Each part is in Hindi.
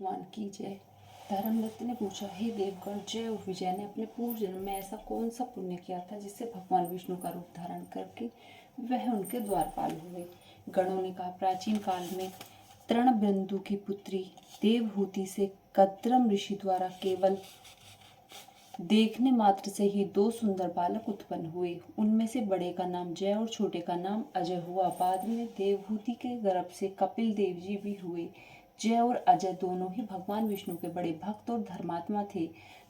भगवान की जय। धर्मदत्त ने पूछा, हे देवगण, जय और विजय ने अपने पूर्व जन्म में ऐसा कौन सा पुण्य किया था जिससे भगवान विष्णु का रूप धारण करके वह उनके द्वारपाल हुए। गणों ने कहा, प्राचीन काल में तृणबिंदु की पुत्री देवहूति से कद्रम ऋषि द्वारा केवल देखने मात्र से ही दो सुंदर बालक उत्पन्न हुए। उनमें से बड़े का नाम जय और छोटे का नाम अजय हुआ। बाद में देवहूति के गर्भ से कपिल देव जी भी हुए। जय और अजय दोनों ही भगवान विष्णु के बड़े भक्त और धर्मात्मा थे।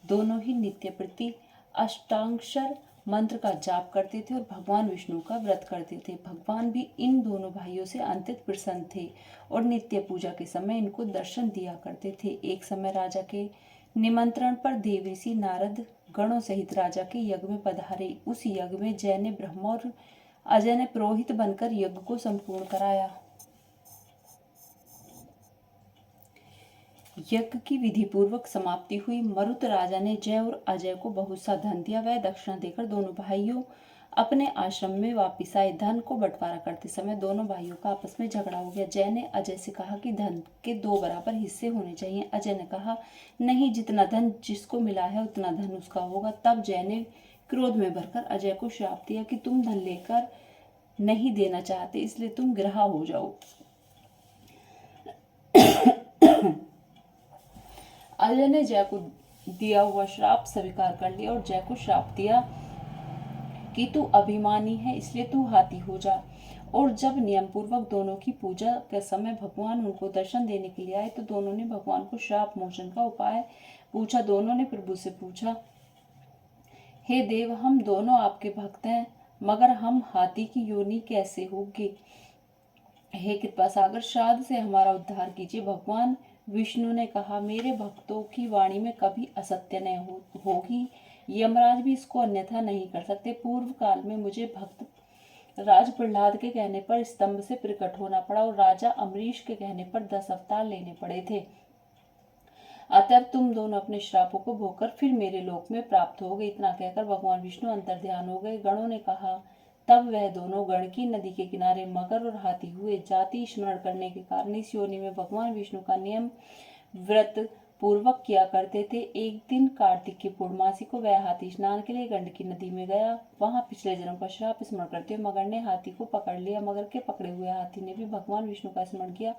दोनों ही नित्य प्रति अष्टांक्षर मंत्र का जाप करते थे और भगवान विष्णु का व्रत करते थे। भगवान भी इन दोनों भाइयों से अत्यंत प्रसन्न थे और नित्य पूजा के समय इनको दर्शन दिया करते थे। एक समय राजा के निमंत्रण पर देवर्षि नारद गणों सहित राजा के यज्ञ में पधारे। उस यज्ञ में जय ने ब्रह्मा और अजय ने पुरोहित बनकर यज्ञ को संपूर्ण कराया। यज्ञ की विधि पूर्वक समाप्ति हुई। मरुत राजा ने जय और अजय को बहुत सा धन दिया। वह दक्षिणा देकर दोनों भाइयों अपने आश्रम में वापिस आए। धन को बंटवारा करते समय दोनों भाइयों का आपस में झगड़ा हो गया। जय ने अजय से कहा कि धन के 2 बराबर हिस्से होने चाहिए। अजय ने कहा, नहीं, जितना धन जिसको मिला है उतना धन उसका होगा। तब जय ने क्रोध में भरकर अजय को श्राप दिया कि तुम धन लेकर नहीं देना चाहते, इसलिए तुम गिरहा हो जाओ। अजय ने जय को दिया हुआ श्राप स्वीकार कर लिया और जय को श्राप दिया कि तू अभिमानी है, इसलिए तू हाथी हो जा। और जब नियम पूर्वक दोनों की पूजा के समय भगवान उनको दर्शन देने के लिए आए तो दोनों ने भगवान को श्राप मोचन का उपाय पूछा। दोनों ने प्रभु से पूछा, हे देव, हम दोनों आपके भक्त हैं, मगर हम हाथी की योनि कैसे होगी? हे कृपा सागर, श्राद्ध से हमारा उद्धार कीजिए। भगवान विष्णु ने कहा, मेरे भक्तों की वाणी में कभी असत्य नहीं होगी। यमराज भी इसको अन्यथा नहीं कर सकते। पूर्व काल में मुझे भक्त राज प्रहलाद के कहने पर स्तंभ से प्रकट होना पड़ा और राजा अमरीश के कहने पर 10 अवतार लेने पड़े थे। अतः तुम दोनों अपने श्रापों को भोगकर फिर मेरे लोक में प्राप्त हो गए। इतना कहकर भगवान विष्णु अंतर ध्यान हो गए। गणों ने कहा, तब वह दोनों गंडकी नदी के किनारे मगर और हाथी हुए। जाति स्मरण करने के कारण इस योनि में भगवान विष्णु का नियम व्रत पूर्वक किया करते थे। एक दिन कार्तिक की पूर्णमासी को वह हाथी स्नान के लिए गंडकी नदी में गया। वहां पिछले जन्म का श्राप स्मरण करते हुए मगर ने हाथी को पकड़ लिया। मगर के पकड़े हुए हाथी ने भी भगवान विष्णु का स्मरण किया।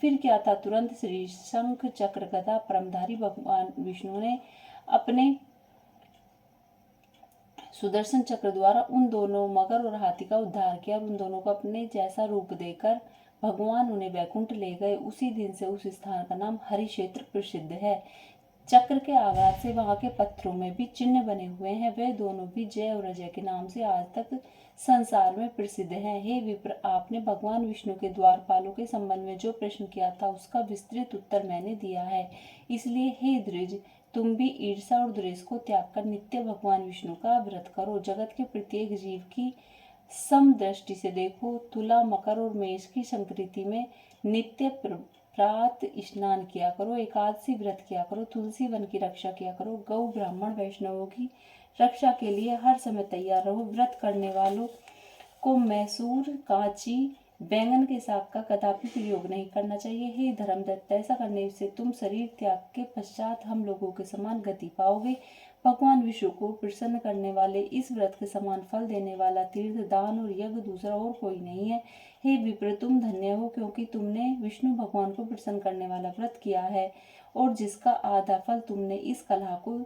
फिर क्या था, तुरंत श्री शंख चक्र गदा परमधारी भगवान विष्णु ने अपने सुदर्शन चक्र द्वारा उन दोनों मगर और हाथी का उद्धार किया और उन दोनों को अपने जैसा रूप देकर भगवान उन्हें वैकुंठ ले गए। उसी दिन से उस स्थान का नाम हरि क्षेत्र प्रसिद्ध है। चक्र के आघात से वहां के पत्थरों में भी चिन्ह बने हुए हैं। वे दोनों भी जय और अजय के नाम से आज तक संसार में प्रसिद्ध हैं। हे विप्र, आपने भगवान विष्णु के द्वारपालों के संबंध में जो प्रश्न किया था उसका विस्तृत उत्तर मैंने दिया है। इसलिए हे द्विज, तुम भी ईर्षा और द्वेष को त्याग कर नित्य भगवान विष्णु का व्रत करो। जगत के प्रत्येक जीव की समदृष्टि से देखो। तुला, मकर और मेष की संकृति में नित्य प्रात स्नान किया करो, एकादशी व्रत किया करो, तुलसी वन की रक्षा किया करो, गौ ब्राह्मण वैष्णवों की रक्षा के लिए हर समय तैयार रहो। व्रत करने वालों को मैसूर, कांची, बैंगन के साग का कदापि प्रयोग नहीं करना चाहिए। हे धर्मदत्त, ऐसा करने से तुम शरीर त्याग के पश्चात हम लोगों के समान गति पाओगे। भगवान विष्णु को प्रसन्न करने वाले इस व्रत के समान फल देने वाला तीर्थ, दान और यज्ञ दूसरा और कोई नहीं है। हे विप्र, तुम धन्य हो, क्योंकि तुमने विष्णु भगवान को प्रसन्न करने वाला व्रत किया है और जिसका आधा फल तुमने इस कलह को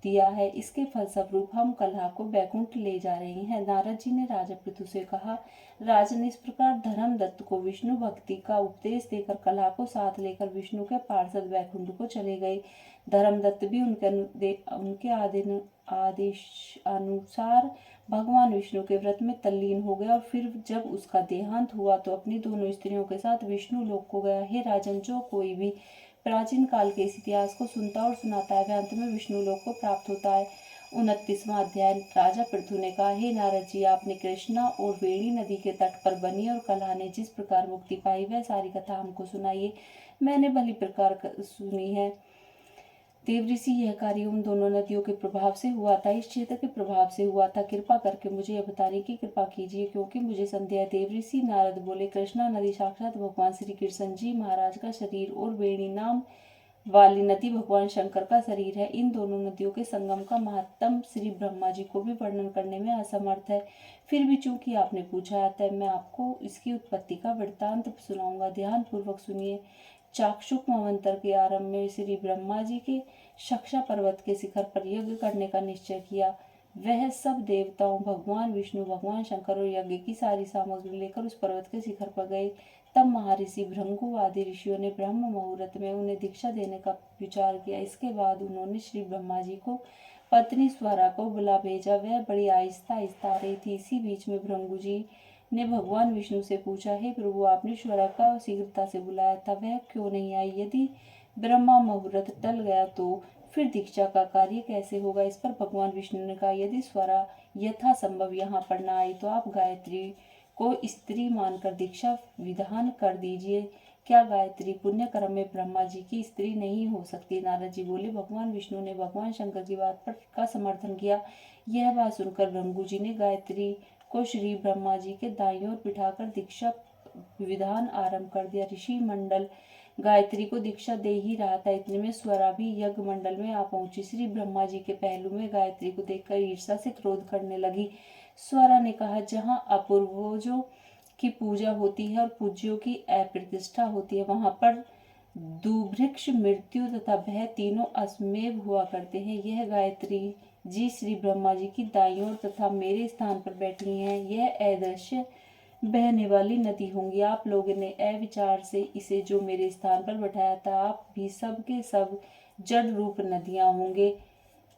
दिया है। इसके फलस्वरूप हम कलह को वैकुंठ ले जा रहे हैं। नारद जी ने राजा पृथु से कहा, राजन, इस प्रकार धर्मदत्त को विष्णु भक्ति का उपदेश देकर कलह को साथ लेकर विष्णु के पार्षद वैकुंठ को चले गए। धर्मदत्त भी उनके आदेश अनुसार भगवान विष्णु के व्रत में तल्लीन हो गया और फिर जब उसका देहांत हुआ तो अपनी दोनों स्त्रियों के साथ विष्णु लोक को गया। हे राजन, जो कोई भी प्राचीन काल के इस इतिहास को सुनता और सुनाता है वह अंत में विष्णु लोक को प्राप्त होता है। 29वां अध्याय। राजा पृथु ने कहा, हे नारद जी, आपने कृष्णा और वेणी नदी के तट पर बनी और कलह ने जिस प्रकार मुक्ति पाई वह सारी कथा हमको सुनाइए। मैंने भली प्रकार सुनी है। देवऋषि, यह कार्य उन दोनों नदियों के प्रभाव से हुआ था, इस क्षेत्र के प्रभाव से हुआ था। कृपा करके मुझे यह बताने की कृपा कीजिए, क्योंकि मुझे संदेह है। देवऋषि नारद बोले, कृष्णा नदी साक्षात भगवान श्री कृष्ण जी महाराज का शरीर और वेणी नाम वाली नदी भगवान शंकर का शरीर है। इन दोनों नदियों के संगम का महात्म श्री ब्रह्मा जी को भी वर्णन करने में असमर्थ है। फिर भी चूंकि आपने पूछा है, तब मैं आपको इसकी उत्पत्ति का वृत्तांत सुनाऊंगा। ध्यान पूर्वक सुनिए। चाक्षुष मन्वंतर के आरंभ में श्री ब्रह्मा जी के शक्षा पर्वत के शिखर पर यज्ञ करने का निश्चय किया। वह सब देवताओं, भगवान विष्णु, भगवान शंकर और यज्ञ की सारी सामग्री लेकर उस पर्वत के शिखर पर गए। तब महर्षि भृंगु आदि ऋषियों ने ब्रह्म मुहूर्त में उन्हें दीक्षा देने का विचार किया। इसके बाद उन्होंने श्री ब्रह्मा जी को पत्नी स्वरा को बुला भेजा। वह बड़ी आहिस्ता आहिस्ता आ रही थी। इसी बीच में भृंगु जी ने भगवान विष्णु से पूछा, हे प्रभु, आपने स्वरा का शीघ्रता से बुलाया था, वह क्यों नहीं आई? यदि ब्रह्मा मुहूर्त टल गया तो फिर दीक्षा का कार्य कैसे होगा? इस पर भगवान विष्णु ने कहा, यदि स्वरा यथासंभव यहाँ पर न आई तो आप गायत्री को स्त्री मानकर दीक्षा विधान कर दीजिए। क्या गायत्री पुण्य कर्म में ब्रह्मा जी की स्त्री नहीं हो सकती? नारद जी बोले। भगवान विष्णु ने भगवान शंकर की बात पर का समर्थन किया। यह बात सुनकर भृंगु जी ने गायत्री को श्री ब्रह्मा जी के दाईं ओर बिठाकर दीक्षा विधान आरंभ कर दिया। ऋषि मंडल गायत्री को दीक्षा दे ही रहा था, इतने में स्वरा भी यज्ञ मंडल में आ पहुंची। श्री ब्रह्मा जी के पहलू में गायत्री को देखकर ईर्ष्या से क्रोध करने लगी। स्वरा ने कहा, जहाँ अपूर्वजों की पूजा होती है और पूज्यों की अप्रतिष्ठा होती है, वहां पर दुर्भिक्ष, मृत्यु तथा भय तीनों अश्वमेव हुआ करते हैं। यह गायत्री जी श्री ब्रह्मा जी की दाईं ओर तथा मेरे स्थान पर बैठी हैं। यह अदृश्य बहने वाली नदी होंगी। आप लोगों ने अविचार से इसे जो मेरे स्थान पर बैठाया था, आप भी सब के सब जड़ रूप नदियां होंगे।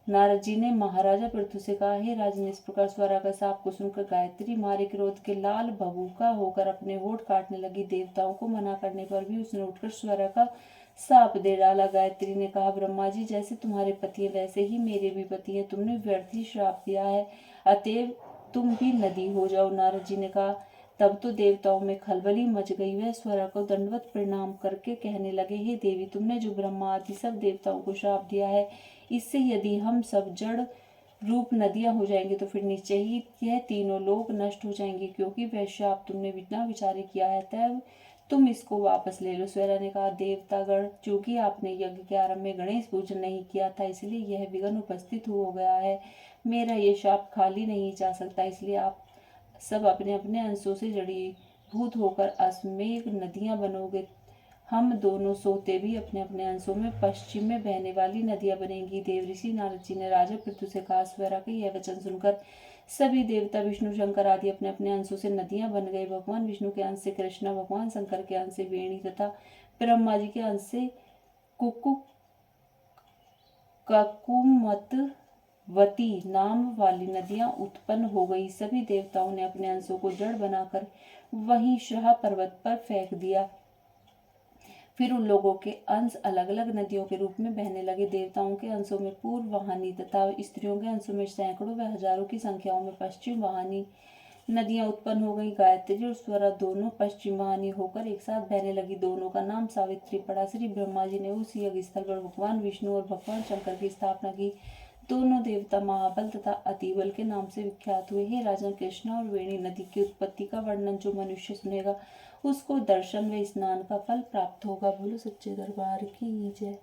नारद जी ने महाराजा पृथु से कहा, हे राजन, इस प्रकार स्वरा का शाप को सुनकर गायत्री मारे क्रोध के लाल भभूका होकर अपने होठ काटने लगी। देवताओं को मना करने पर भी उसने उठकर स्वरा का शाप दे डाला। गायत्री ने कहा, ब्रह्मा जी, जैसे तुम्हारे पति हैं वैसे ही मेरे भी पति हैं। तुमने व्यर्थ ही श्राप दिया है, अतएव तुम भी नदी हो जाओ। नारद जी ने कहा, तब तो देवताओं में खलबली मच गई। वह स्वरा को दंडवत प्रणाम करके कहने लगे, हे देवी, तुमने जो ब्रह्मा आदि सब देवताओं को श्राप दिया है, इससे यदि हम सब जड़ रूप नदियां हो जाएंगे तो फिर निश्चय ही यह तीनों लोग नष्ट हो जाएंगे, क्योंकि वह श्राप तुमने बिना विचारे किया है, तब तुम इसको वापस ले लो। स्वरा ने कहा, देवतागण, चूंकि आपने यज्ञ के आरंभ में गणेश पूजन नहीं किया था, इसलिए यह विघ्न उपस्थित हो गया है। मेरा ये शाप खाली नहीं जा सकता, इसलिए आप सब अपने अपने अंशों से जड़ीभूत होकर अश्वमेघ नदियां बनोगे। हम दोनों सोते भी अपने अपने अंशों में पश्चिम में बहने वाली नदियां बनेंगी। देवऋषि नारद जी ने राजा पृथु से कहा। स्वरा के यह वचन सुनकर सभी देवता, विष्णु शंकर आदि अपने अपने अंशों से नदियां बन गए। भगवान विष्णु के अंश से कृष्णा, भगवान शंकर के अंश से वेणी तथा ब्रह्मा जी के अंश से ककुमतवती नाम वाली नदियां उत्पन्न हो गई। सभी देवताओं ने अपने अंशों को जड़ बनाकर वहीं श्राह पर्वत पर फेंक दिया। फिर उन लोगों के अंश अलग अलग नदियों के रूप में बहने लगे। देवताओं के अंशों में पूर्व वाहिनी तथा स्त्रियों के अंशों में सैकड़ों व हजारों की संख्याओं में पश्चिम वाहिनी नदियां उत्पन्न हो गई। गायत्री और स्वरा दोनों पश्चिम वाहिनी होकर एक साथ बहने लगी। दोनों का नाम सावित्री पड़ा। श्री ब्रह्मा जी ने उस यज्ञ स्थल पर भगवान विष्णु और भगवान शंकर की स्थापना की। दोनों देवता महाबल तथा अतिबल के नाम से विख्यात हुए। हे राजन, कृष्णा और वेणी नदी की उत्पत्ति का वर्णन जो मनुष्य सुनेगा, उसको दर्शन व स्नान का फल प्राप्त होगा। बोलो सच्चे दरबार की जय।